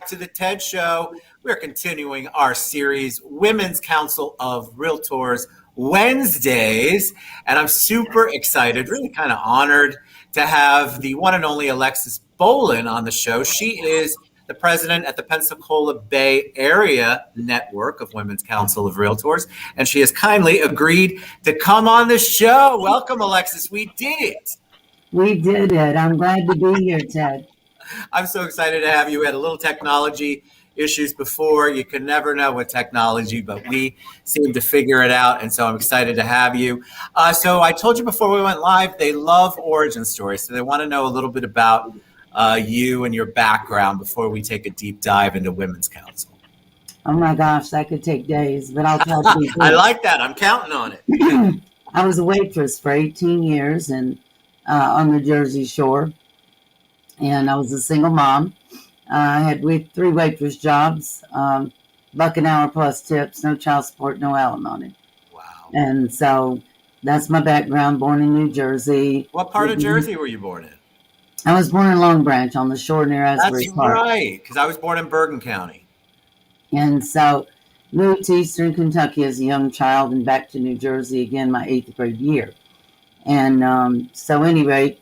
To the TED Show. We're continuing our series, Women's Council of Realtors Wednesdays. And I'm super excited, really kind of honored to have the one and only Alexis Bolin on the show. She is the president at the Pensacola Bay Area Network of Women's Council of Realtors. And she has kindly agreed to come on the show. Welcome, Alexis. We did it. We did it. I'm glad to be here, Ted. I'm so excited to have you. We had a little technology issues before. You can never know with technology, but we seem to figure it out. And so I'm excited to have you. So I told you before we went live, they love origin stories. So they want to know a little bit about you and your background before we take a deep dive into Women's Council. Oh my gosh, that could take days, but I'll try to be quick. I like that. I'm counting on it. I was a waitress for 18 years and on the Jersey Shore. And I was a single mom. I had 3 waitress jobs, buck an hour plus tips, no child support, no alimony. Wow. And so that's my background, born in New Jersey. What part of Jersey were you born in? I was born in Long Branch on the shore near Asbury Park. That's right, because I was born in Bergen County. And so moved to Eastern Kentucky as a young child and back to New Jersey again my 8th grade year. And so anyway,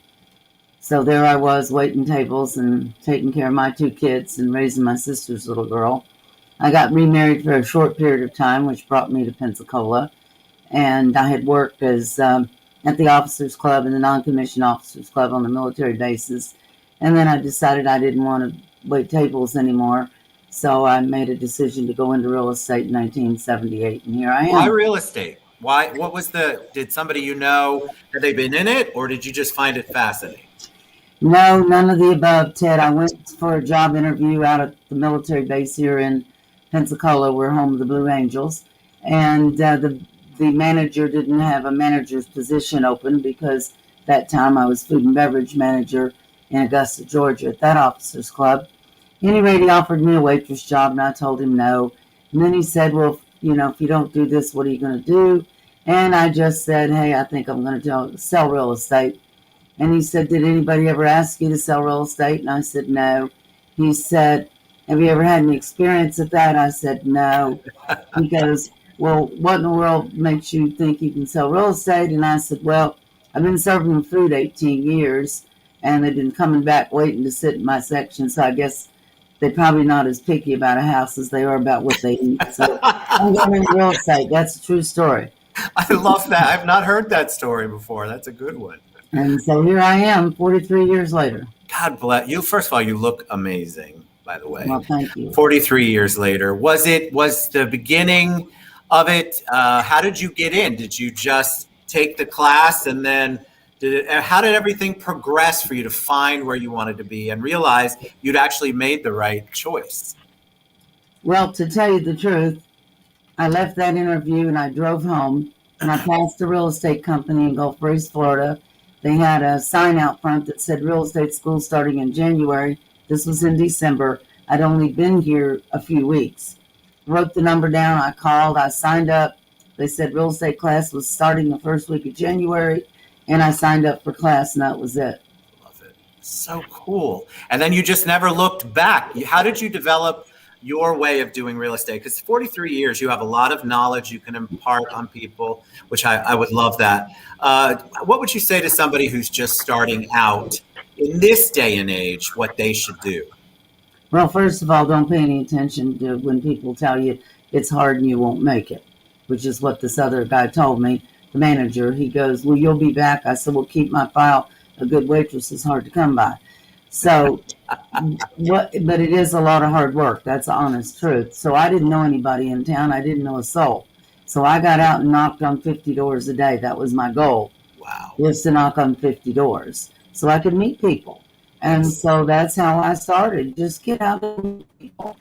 so there I was waiting tables and taking care of my 2 kids and raising my sister's little girl. I got remarried for a short period of time, which brought me to Pensacola. And I had worked as at the Officers Club and the Non-Commissioned Officers Club on the military bases. And then I decided I didn't want to wait tables anymore. So I made a decision to go into real estate in 1978. And here I am. Why real estate? Why? What was did somebody had they been in it, or did you just find it fascinating? No, none of the above, Ted. I went for a job interview out at the military base here in Pensacola. We're home of the Blue Angels. And the manager didn't have a manager's position open because that time I was food and beverage manager in Augusta, Georgia at that officers club. Anyway, he offered me a waitress job and I told him no. And then he said, well, if you don't do this, what are you going to do? And I just said, hey, I think I'm going to sell real estate. And he said, did anybody ever ask you to sell real estate? And I said, no. He said, have you ever had any experience at that? I said, no. He goes, well, what in the world makes you think you can sell real estate? And I said, well, I've been serving them food 18 years, and they've been coming back waiting to sit in my section. So I guess they're probably not as picky about a house as they are about what they eat. So I'm going into real estate. That's a true story. I love that. I've not heard that story before. That's a good one. And so here I am 43 years later. God bless you. First of all, you look amazing, by the way. Well, thank you. 43 years later. Was the beginning of it, how did you get in? Did you just take the class and then how did everything progress for you to find where you wanted to be and realize you'd actually made the right choice? Well, to tell you the truth, I left that interview and I drove home and I passed a real estate company in Gulf Breeze, Florida. They had a sign out front that said real estate school starting in January. This was in December. I'd only been here a few weeks. Wrote the number down. I called. I signed up. They said real estate class was starting the first week of January. And I signed up for class and that was it. Love it. So cool. And then you just never looked back. How did you develop your way of doing real estate? Because 43 years, you have a lot of knowledge you can impart on people, which I would love that. What would you say to somebody who's just starting out in this day and age, what they should do? Well, first of all, don't pay any attention to when people tell you it's hard and you won't make it, which is what this other guy told me, the manager. He goes, well, you'll be back. I said, well, keep my file. A good waitress is hard to come by. So, but it is a lot of hard work. That's the honest truth. So I didn't know anybody in town. I didn't know a soul. So I got out and knocked on 50 doors a day. That was my goal. Wow. Was to knock on 50 doors so I could meet people. And so that's how I started. Just get out and meet people.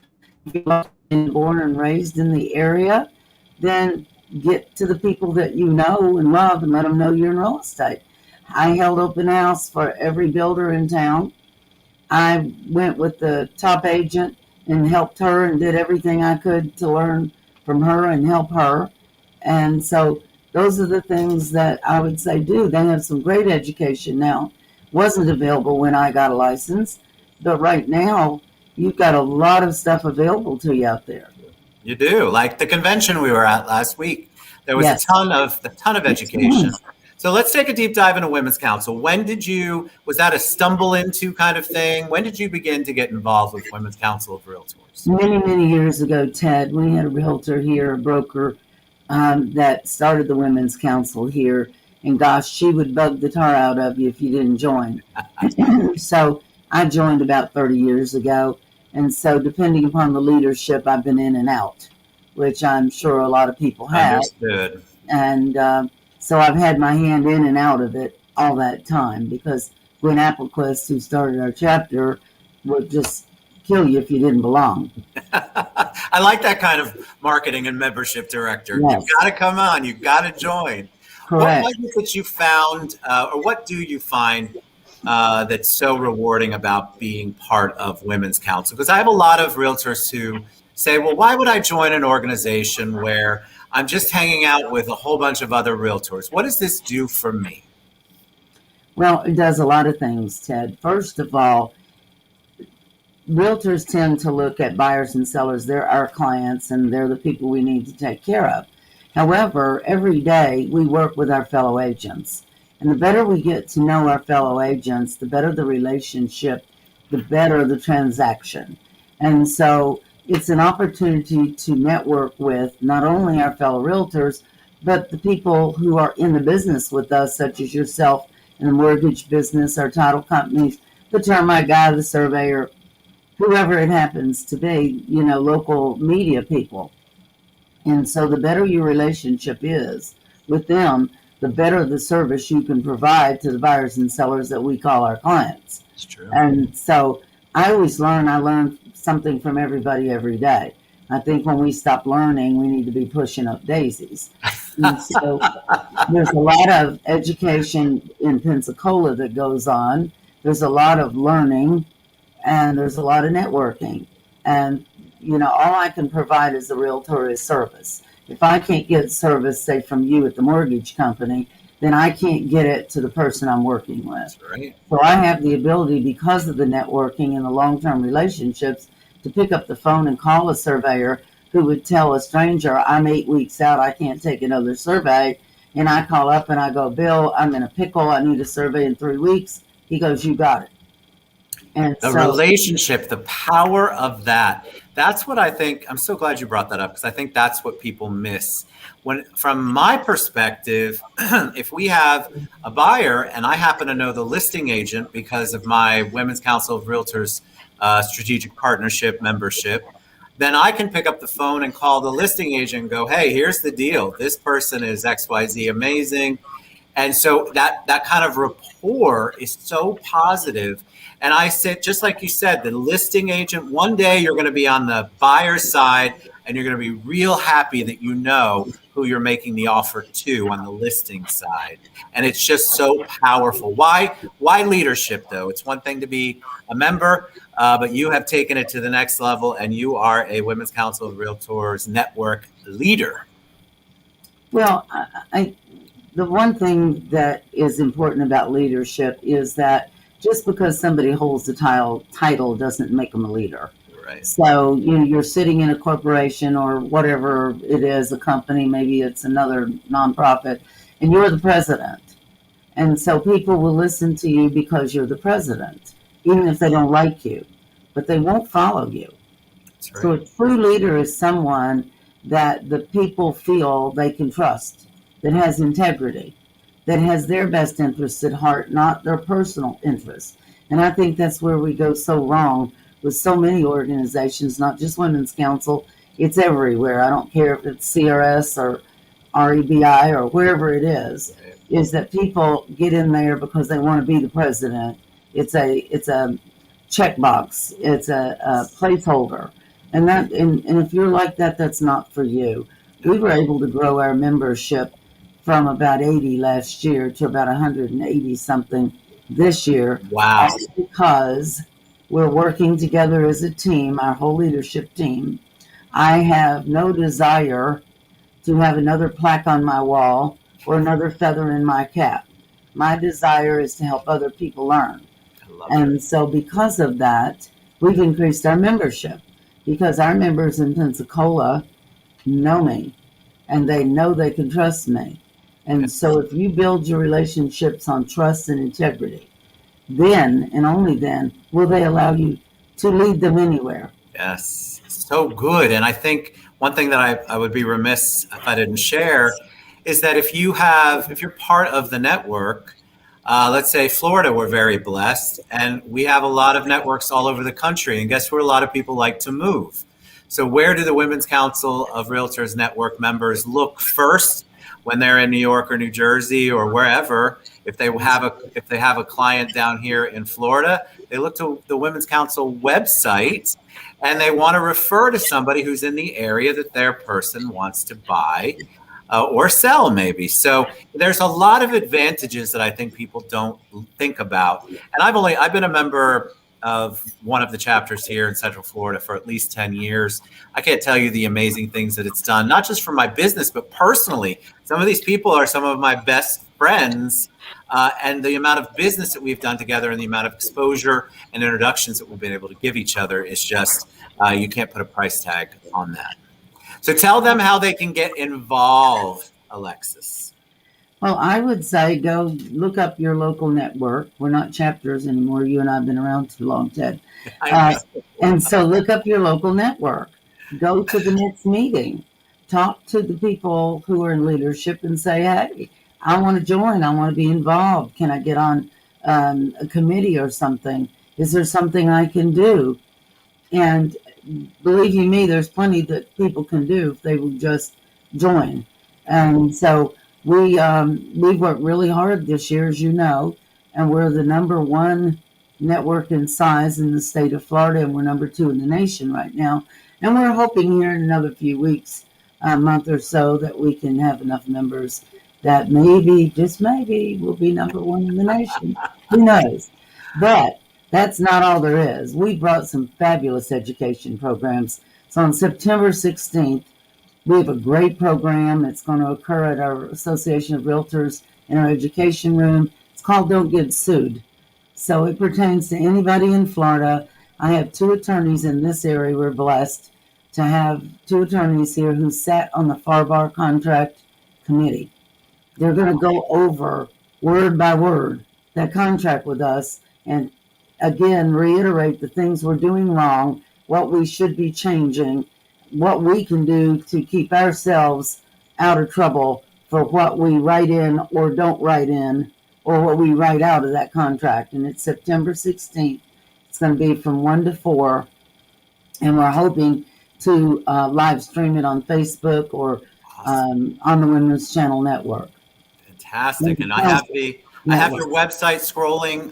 If you're born and raised in the area, then get to the people that you know and love and let them know you're in real estate. I held open house for every builder in town. I went with the top agent and helped her and did everything I could to learn from her and help her. And so those are the things that I would say do. They have some great education now. Wasn't available when I got a license, but right now you've got a lot of stuff available to you out there. You do. Like the convention we were at last week, there was Yes. a ton of education. So let's take a deep dive into Women's Council. Was that a stumble into kind of thing? When did you begin to get involved with Women's Council of Realtors? Many years ago, Ted, we had a realtor here, a broker, that started the Women's Council here. And gosh, she would bug the tar out of you if you didn't join. So I joined about 30 years ago. And so depending upon the leadership, I've been in and out, which I'm sure a lot of people have. Understood. And so I've had my hand in and out of it all that time, because Gwen Applequist, who started our chapter, would just kill you if you didn't belong. I like that kind of marketing and membership director. Yes. You've got to come on. You've got to join. Correct. What was it that you found, or what do you find that's so rewarding about being part of Women's Council? Because I have a lot of realtors who say, well, why would I join an organization where I'm just hanging out with a whole bunch of other realtors? What does this do for me? Well, it does a lot of things, Ted. First of all, realtors tend to look at buyers and sellers. They're our clients and they're the people we need to take care of. However, every day we work with our fellow agents. And the better we get to know our fellow agents, the better the relationship, the better the transaction. And so it's an opportunity to network with not only our fellow realtors, but the people who are in the business with us, such as yourself in the mortgage business, our title companies, the termite guy, the surveyor, whoever it happens to be, local media people. And so the better your relationship is with them, the better the service you can provide to the buyers and sellers that we call our clients. It's true. And so I learn something from everybody every day. I think when we stop learning, we need to be pushing up daisies. And so there's a lot of education in Pensacola that goes on. There's a lot of learning and there's a lot of networking. And, all I can provide as a realtor is service. If I can't get service, say from you at the mortgage company, then I can't get it to the person I'm working with. That's right. So I have the ability, because of the networking and the long-term relationships, to pick up the phone and call a surveyor who would tell a stranger, I'm 8 weeks out, I can't take another survey. And I call up and I go, Bill, I'm in a pickle, I need a survey in 3 weeks. He goes, you got it. And the relationship, the power of that. That's what I think. I'm so glad you brought that up, because I think that's what people miss. From my perspective, if we have a buyer and I happen to know the listing agent because of my Women's Council of Realtors strategic partnership membership, then I can pick up the phone and call the listing agent and go, hey, here's the deal. This person is XYZ amazing. And so that kind of rapport is so positive. And I said, just like you said, the listing agent, one day you're going to be on the buyer's side and you're going to be real happy that you know who you're making the offer to on the listing side. And it's just so powerful. Why leadership, though? It's one thing to be a member, but you have taken it to the next level and you are a Women's Council of Realtors network leader. Well, the one thing that is important about leadership is that just because somebody holds the title doesn't make them a leader. Right. So you're sitting in a corporation or whatever it is, a company, maybe it's another nonprofit, and you're the president. And so people will listen to you because you're the president, even if they don't like you, but they won't follow you. That's right. So a true leader is someone that the people feel they can trust, that has integrity, that has their best interests at heart, not their personal interests. And I think that's where we go so wrong with so many organizations, not just Women's Council. It's everywhere. I don't care if it's CRS or REBI or wherever it is that people get in there because they want to be the president. It's a checkbox. It's a placeholder. And if you're like that, that's not for you. We were able to grow our membership from about 80 last year to about 180 something this year. Wow. Because we're working together as a team, our whole leadership team. I have no desire to have another plaque on my wall or another feather in my cap. My desire is to help other people learn. And so because of that, we've increased our membership because our members in Pensacola know me and they know they can trust me. And so if you build your relationships on trust and integrity, then and only then will they allow you to lead them anywhere. Yes, so good. And I think one thing that I would be remiss if I didn't share is that if you're part of the network, let's say Florida, we're very blessed, and we have a lot of networks all over the country. And guess where a lot of people like to move? So where do the Women's Council of Realtors Network members look first when they're in New York or New Jersey or wherever? If they have a client down here in Florida, they look to the Women's Council website and they want to refer to somebody who's in the area that their person wants to buy or sell, maybe. So there's a lot of advantages that I think people don't think about. And I've been a member of one of the chapters here in Central Florida for at least 10 years. I can't tell you the amazing things that it's done, not just for my business, but personally. Some of these people are some of my best friends. And the amount of business that we've done together and the amount of exposure and introductions that we've been able to give each other is just, you can't put a price tag on that. So tell them how they can get involved, Alexis. Well, I would say go look up your local network. We're not chapters anymore. You and I have been around too long, Ted. And so look up your local network. Go to the next meeting. Talk to the people who are in leadership and say, hey, I want to join. I want to be involved. Can I get on a committee or something? Is there something I can do? And believe you me, there's plenty that people can do if they will just join. And so we've worked really hard this year, as you know, and we're the number one network in size in the state of Florida, and we're number 2 in the nation right now. And we're hoping here in another few weeks, a month or so, that we can have enough members that maybe, just maybe, we'll be number 1 in the nation. Who knows? But that's not all there is. We brought some fabulous education programs. So on September 16th, we have a great program. It's going to occur at our Association of Realtors in our education room. It's called Don't Get Sued. So it pertains to anybody in Florida. I have 2 attorneys in this area. We're blessed to have 2 attorneys here who sat on the FAR Bar Contract Committee. They're going to go over word by word that contract with us and again reiterate the things we're doing wrong, what we should be changing, what we can do to keep ourselves out of trouble for what we write in or don't write in, or what we write out of that contract. And it's September 16th. It's going to be from 1 to 4. And we're hoping to live stream it on Facebook or on the Women's Channel Network. Fantastic. And I have your website scrolling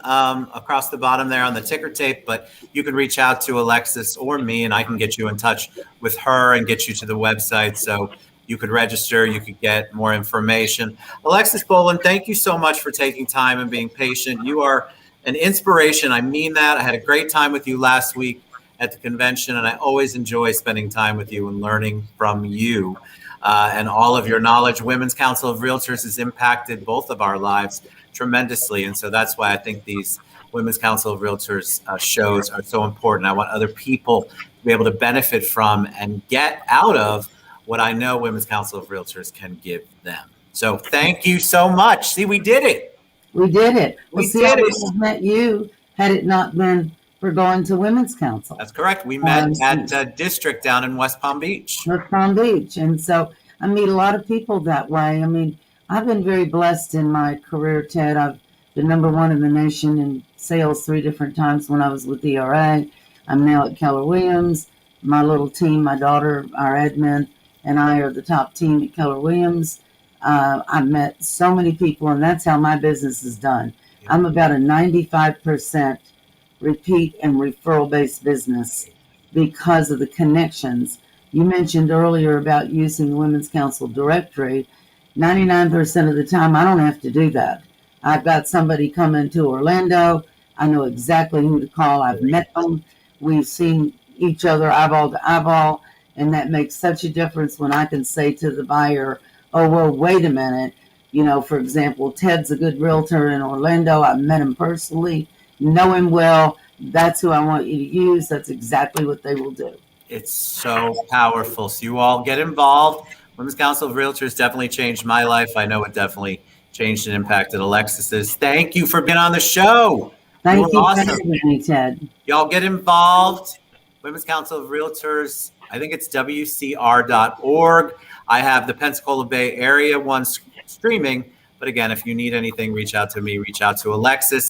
across the bottom there on the ticker tape, but you can reach out to Alexis or me and I can get you in touch with her and get you to the website so you could register, you could get more information. Alexis Bolin, thank you so much for taking time and being patient. You are an inspiration. I mean that. I had a great time with you last week at the convention, and I always enjoy spending time with you and learning from you. And all of your knowledge. Women's Council of Realtors has impacted both of our lives tremendously. And so that's why I think these Women's Council of Realtors shows are so important. I want other people to be able to benefit from and get out of what I know Women's Council of Realtors can give them. So thank you so much. See, we did it. We did it. We did it. I would have met you had it not been for going to Women's Council. That's correct. We met at District down in West Palm Beach. West Palm Beach. And so I meet a lot of people that way. I mean, I've been very blessed in my career, Ted. I've been number 1 in the nation in sales 3 different times when I was with ERA. I'm now at Keller Williams. My little team, my daughter, our admin, and I are the top team at Keller Williams. I've met so many people, and that's how my business is done. I'm about a 95% repeat and referral-based business because of the connections. You mentioned earlier about using the Women's Council directory. 99% of the time, I don't have to do that. I've got somebody coming to Orlando. I know exactly who to call. I've met them. We've seen each other eyeball to eyeball, and that makes such a difference when I can say to the buyer, oh, well, wait a minute. You know, for example, Ted's a good realtor in Orlando. I've met him personally, know him well. that's who I want you to use. That's exactly what they will do. It's so powerful. So you all get involved. Women's Council of Realtors definitely changed my life. I know it definitely changed and impacted Alexis's. Thank you for being on the show. You were Thank you for awesome. having me, Ted. Y'all get involved. Women's Council of Realtors, I think it's WCR.org. I have the Pensacola Bay Area one streaming. But again, if you need anything, reach out to me, reach out to Alexis.